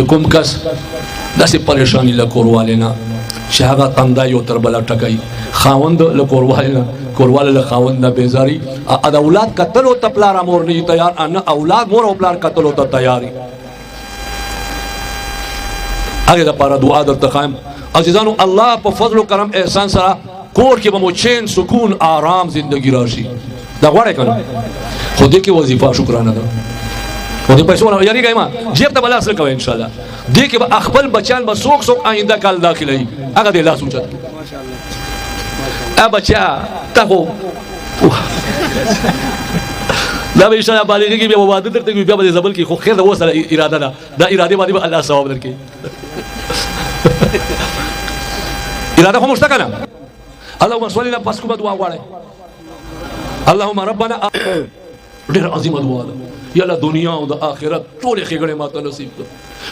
چې کوم کس داسې پریشانی له کوروالی نه چې هغه تنده یو تر بله ټکوي خاوند له کوروالی نه کوروالی له خاوند نه بیزاري د اولاد کتلو ته پلار مور نه تیار نه اولاد مور او پلار کتلو ته تیاري هغې دپاره دعا درته ښایم عزیزانو الله په فضل و کرم احسان سره کور کې به مو چین سکون آرام زندگی راشي دا غواړئ که نه خو دې کې وظیفه شکرانه ده خو دې پیسو نه یارېږئ مه جیب ته به لاس نه کوئ انشاءالله دې کې به خپل بچیان به څوک آینده کال داخلوي هغه دې لاس اوچت بچیا تا خو دا به انشاءالله بالغېږي بیا به واده درته کوي بیا به دې زبل کړي خو خیر ده اوس سره اراده ده دا ارادې باندې به الله ثواب درکړي اراده خو مو شته که نه اللهم صل علی پس کومه دعا غواړئ اللهم ربنا ډېره عظیمه دعا ده یا الله دنیا او د آخرت ټولې ښېګڼې ماته نصیب کړه